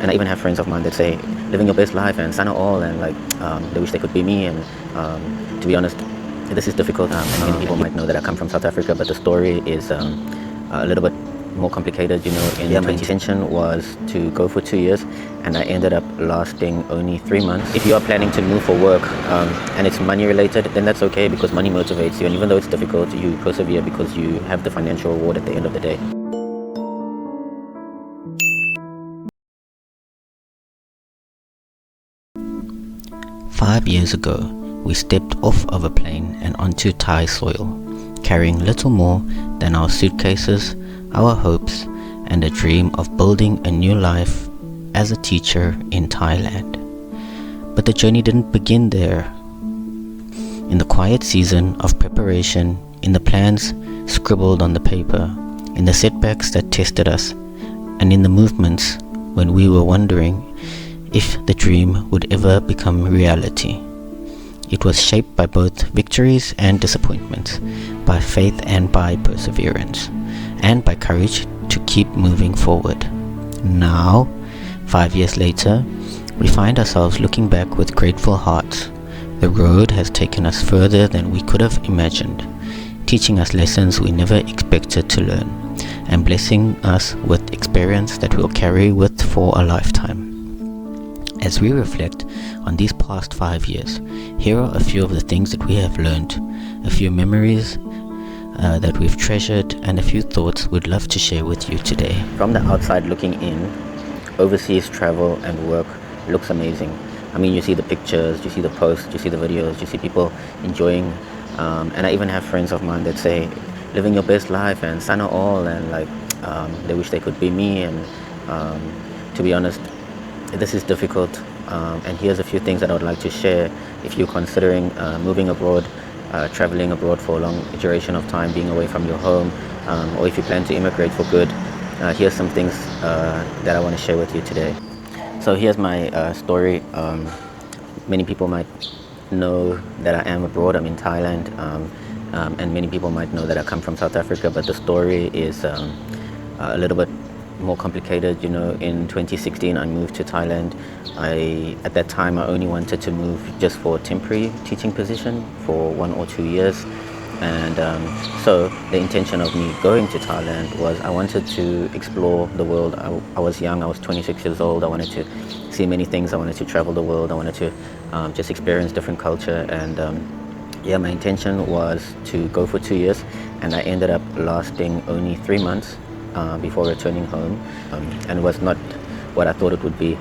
And I even have friends of mine that say, living your best life and sign it all, and like they wish they could be me. And to be honest, this is difficult. And many people might know that I come from South Africa, but the story is a little bit more complicated. My intention was to go for 2 years, and I ended up lasting only 3 months. If you are planning to move for work and it's money related, then that's okay, because money motivates you, and even though it's difficult, you persevere because you have the financial reward at the end of the day. Five years ago, we stepped off of a plane and onto Thai soil, carrying little more than our suitcases, our hopes, and a dream of building a new life as a teacher in Thailand. But the journey didn't begin there. In the quiet season of preparation, in the plans scribbled on the paper, in the setbacks that tested us, and in the movements when we were wondering if the dream would ever become reality. It was shaped by both victories and disappointments, by faith and by perseverance, and by courage to keep moving forward. Now, 5 years later, we find ourselves looking back with grateful hearts. The road has taken us further than we could have imagined, teaching us lessons we never expected to learn, and blessing us with experience that we'll carry with for a lifetime. As we reflect on these past 5 years, here are a few of the things that we have learned, a few memories that we've treasured, and a few thoughts we'd love to share with you today. From the outside looking in, overseas travel and work looks amazing. I mean, you see the pictures, you see the posts, you see the videos, you see people enjoying, and I even have friends of mine that say, living your best life and sign it all, and like they wish they could be me. And to be honest, this is difficult, and here's a few things that I would like to share if you're considering moving abroad, traveling abroad for a long duration of time, being away from your home, or if you plan to immigrate for good. Here's some things that I want to share with you today. So here's my story. Many people might know that I am abroad. I'm in Thailand, and many people might know that I come from South Africa, but the story is a little bit more complicated. In 2016 I moved to Thailand. At that time I only wanted to move just for a temporary teaching position for 1 or 2 years, and so the intention of me going to Thailand was I wanted to explore the world. I was young, I was 26 years old. I wanted to see many things. I wanted to travel the world. I wanted to just experience different culture, and my intention was to go for 2 years, and I ended up lasting only 3 months before returning home, and it was not what I thought it would be.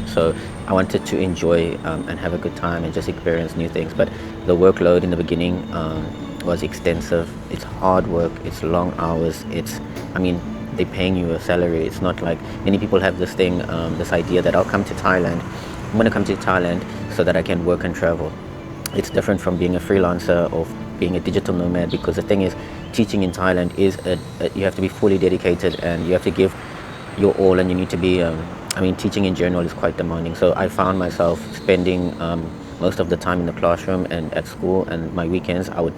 So I wanted to enjoy and have a good time and just experience new things, but the workload in the beginning was extensive. It's hard work, it's long hours, they're paying you a salary. It's not like many people have this thing, this idea that I'm going to come to Thailand so that I can work and travel. It's different from being a freelancer or being a digital nomad, because the thing is, teaching in Thailand is you have to be fully dedicated, and you have to give your all, and you need to be teaching in general is quite demanding. So I found myself spending most of the time in the classroom and at school, and my weekends I would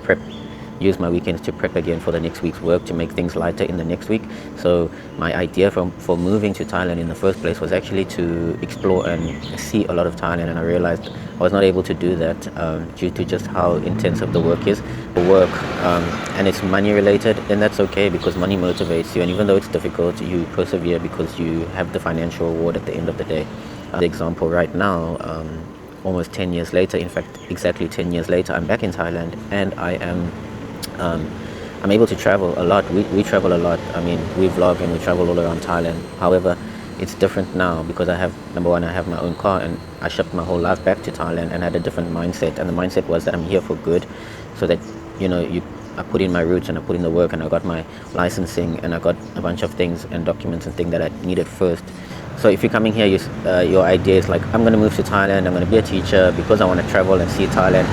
use my weekends to prep again for the next week's work, to make things lighter in the next week. So my idea for moving to Thailand in the first place was actually to explore and see a lot of Thailand, and I realized I was not able to do that due to just how intensive the work is. And it's money related, then that's okay, because money motivates you, and even though it's difficult, you persevere because you have the financial reward at the end of the day. The example right now, almost 10 years later, in fact exactly 10 years later, I'm back in Thailand, and I'm able to travel a lot. We travel a lot. We vlog and we travel all around Thailand. However, it's different now because I have my own car, and I shipped my whole life back to Thailand and had a different mindset. And the mindset was that I'm here for good, so that I put in my roots and I put in the work, and I got my licensing, and I got a bunch of things and documents and things that I needed first. So if you're coming here, your idea is like, I'm going to move to Thailand, I'm going to be a teacher because I want to travel and see Thailand.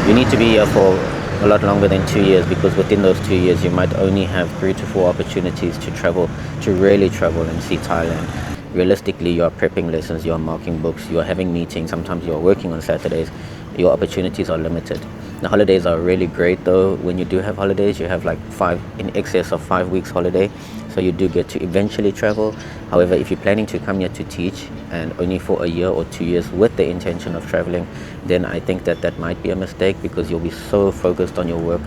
You need to be here for a lot longer than 2 years, because within those 2 years you might only have 3 to 4 opportunities to travel, to really travel and see Thailand. Realistically, you are prepping lessons, you are marking books, you are having meetings, sometimes you are working on Saturdays. your opportunities are limited. The holidays are really great though. When you do have holidays, you have like in excess of 5 weeks holiday, so you do get to eventually travel. However, if you're planning to come here to teach and only for a year or 2 years with the intention of traveling, then I think that might be a mistake, because you'll be so focused on your work,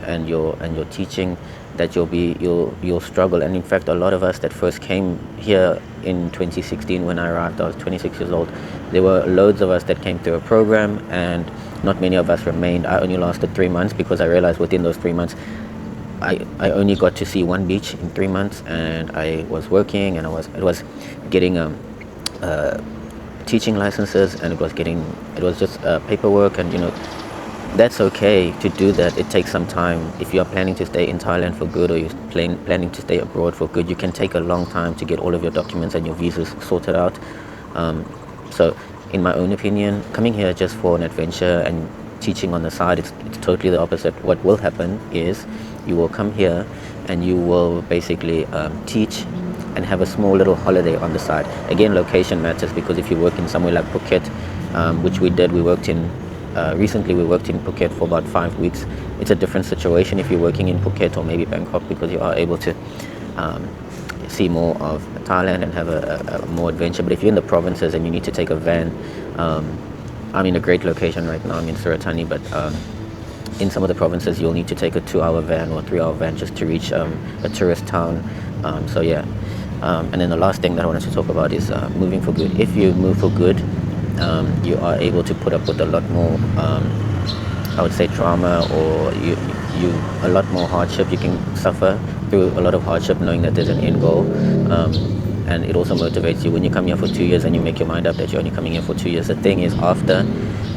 and your teaching, that you'll struggle. And in fact, a lot of us that first came here in 2016, when I arrived, I was 26 years old. There were loads of us that came through a program, and not many of us remained. I only lasted 3 months, because I realized within those 3 months I only got to see one beach in 3 months, and I was working, and it was getting teaching licenses, and it was just paperwork, and that's okay to do that. It takes some time. If you are planning to stay in Thailand for good, or you're planning to stay abroad for good, you can take a long time to get all of your documents and your visas sorted out. So in my own opinion, coming here just for an adventure and teaching on the side, it's totally the opposite. What will happen is you will come here and you will basically teach and have a small little holiday on the side. Again, location matters, because if you work in somewhere like Phuket, which we did, recently we worked in Phuket for about 5 weeks. It's a different situation if you're working in Phuket or maybe Bangkok, because you are able to see more of Thailand and have a more adventure. But if you're in the provinces and you need to take a van, I'm in a great location right now. I'm in Suratani, but in some of the provinces you'll need to take a 2-hour van or 3-hour van just to reach a tourist town. So yeah. And then the last thing that I wanted to talk about is moving for good. If you move for good, you are able to put up with a lot more, I would say, trauma, or a lot more hardship. You can suffer through a lot of hardship knowing that there's an end goal. And it also motivates you when you come here for 2 years and you make your mind up that you're only coming here for 2 years. The thing is, after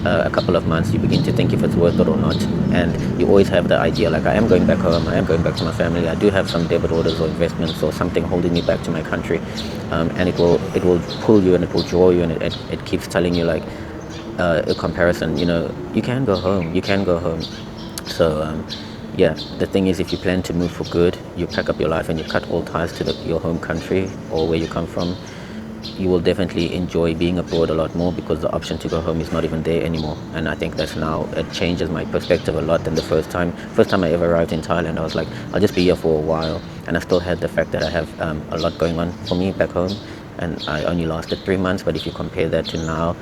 a couple of months, you begin to think if it's worth it or not, and you always have the idea like, I am going back home, I am going back to my family, I do have some debit orders or investments or something holding me back to my country, and it will pull you and it will draw you, and it keeps telling you like a comparison, you can go home. So yeah, the thing is, if you plan to move for good, you pack up your life and you cut all ties to your home country or where you come from, you will definitely enjoy being abroad a lot more, because the option to go home is not even there anymore. And I think it changes my perspective a lot than the first time I ever arrived in Thailand. I was like, I'll just be here for a while, and I still had the fact that I have a lot going on for me back home, and I only lasted 3 months. But if you compare that to now,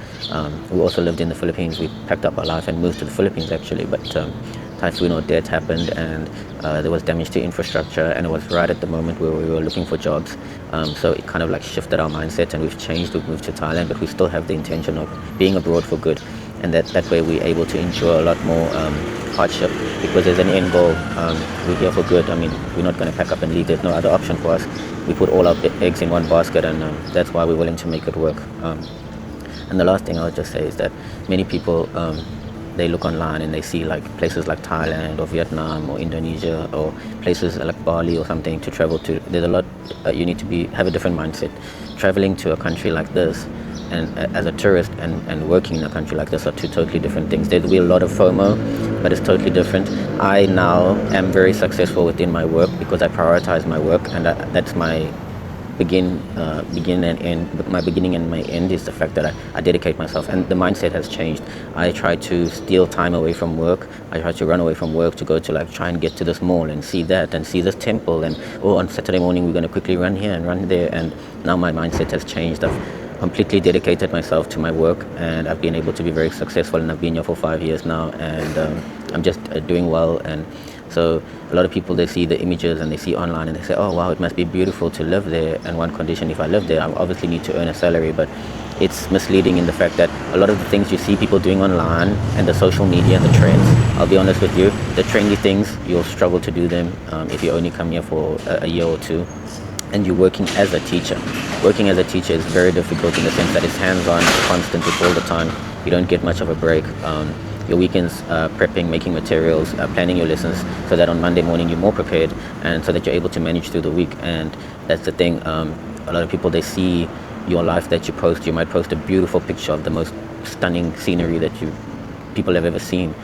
we also lived in the Philippines. We packed up our life and moved to the Philippines actually, but typhoon or death happened, and there was damage to infrastructure, and it was right at the moment where we were looking for jobs. So it kind of like shifted our mindset, and we've changed. We've moved to Thailand, but we still have the intention of being abroad for good, and that way we're able to endure a lot more hardship, because there's an end goal. We're here for good. I mean, we're not going to pack up and leave. There's no other option for us. We put all our eggs in one basket, and that's why we're willing to make it work. And the last thing I'll just say is that many people, they look online and they see like places like Thailand or Vietnam or Indonesia or places like Bali or something to travel to. There's a lot, you need to have a different mindset. Traveling to a country like this and as a tourist and working in a country like this are two totally different things. There's be a lot of FOMO, but it's totally different. I now am very successful within my work because I prioritize my work, and that's my begin and end. My beginning and my end is the fact that I dedicate myself, and the mindset has changed. I try to steal time away from work. I try to run away from work to go to like try and get to this mall and see that and see this temple, and on Saturday morning we're going to quickly run here and run there. And now my mindset has changed. I've completely dedicated myself to my work, and I've been able to be very successful, and I've been here for 5 years now, and I'm just doing well. And so a lot of people, they see the images and they see online and they say, oh wow, it must be beautiful to live there, and one condition, if I live there I obviously need to earn a salary. But it's misleading in the fact that a lot of the things you see people doing online and the social media and the trends, I'll be honest with you, the trendy things, you'll struggle to do them if you only come here for a year or two and you're working as a teacher. Working as a teacher is very difficult in the sense that it's hands-on, constant, it's all the time. You don't get much of a break. Your weekends prepping, making materials, planning your lessons, so that on Monday morning you're more prepared, and so that you're able to manage through the week. And that's the thing. A lot of people, they see your life that you post. You might post a beautiful picture of the most stunning scenery that people have ever seen,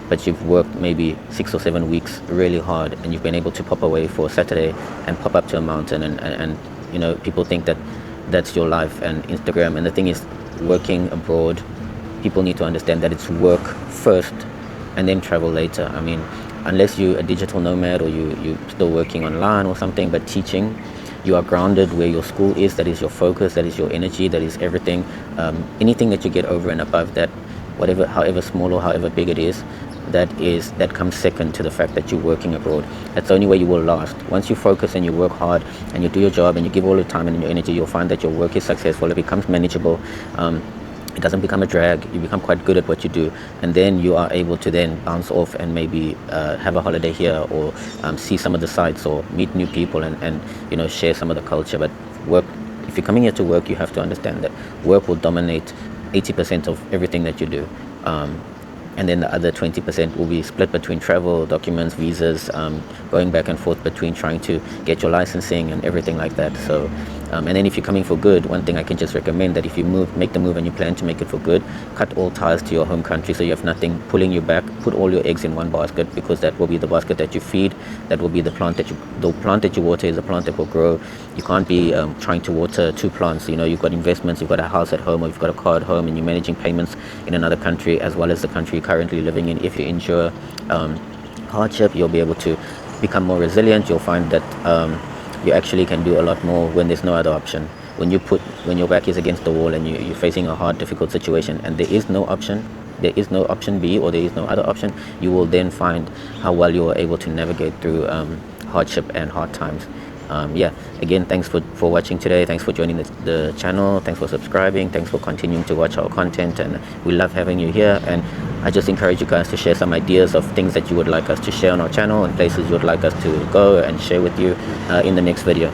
but you've worked maybe 6 or 7 weeks really hard, and you've been able to pop away for a Saturday and pop up to a mountain, and people think that that's your life and Instagram. And the thing is, working abroad people need to understand that it's work first and then travel later. I mean, unless you're a digital nomad or you're still working online or something, but teaching, you are grounded where your school is. That is your focus, that is your energy, that is everything. Anything that you get over and above that, whatever, however small or however big it is, that comes second to the fact that you're working abroad. That's the only way you will last. Once you focus and you work hard and you do your job and you give all your time and your energy, you'll find that your work is successful. It becomes manageable. It doesn't become a drag. You become quite good at what you do, and then you are able to then bounce off and maybe have a holiday here, or see some of the sites, or meet new people, and share some of the culture. But work, if you're coming here to work, you have to understand that work will dominate 80% of everything that you do. And then the other 20% will be split between travel, documents, visas, going back and forth between trying to get your licensing and everything like that. So, and then if you're coming for good, one thing I can just recommend, that if you make the move and you plan to make it for good, cut all ties to your home country, so you have nothing pulling you back. Put all your eggs in one basket, because that will be the basket that you feed. That will be the plant that you water is a plant that will grow. You can't be trying to water two plants. You've got investments, you've got a house at home, or you've got a car at home, and you're managing payments in another country as well as the country you're currently living in. If you endure hardship, you'll be able to become more resilient. You'll find that you actually can do a lot more when there's no other option. When your back is against the wall and you're facing a hard, difficult situation, and there is no option B, or there is no other option, you will then find how well you are able to navigate through hardship and hard times. Again, thanks for watching today. Thanks for joining the channel. Thanks for subscribing. Thanks for continuing to watch our content, and we love having you here. And I just encourage you guys to share some ideas of things that you would like us to share on our channel, and places you would like us to go and share with you in the next video.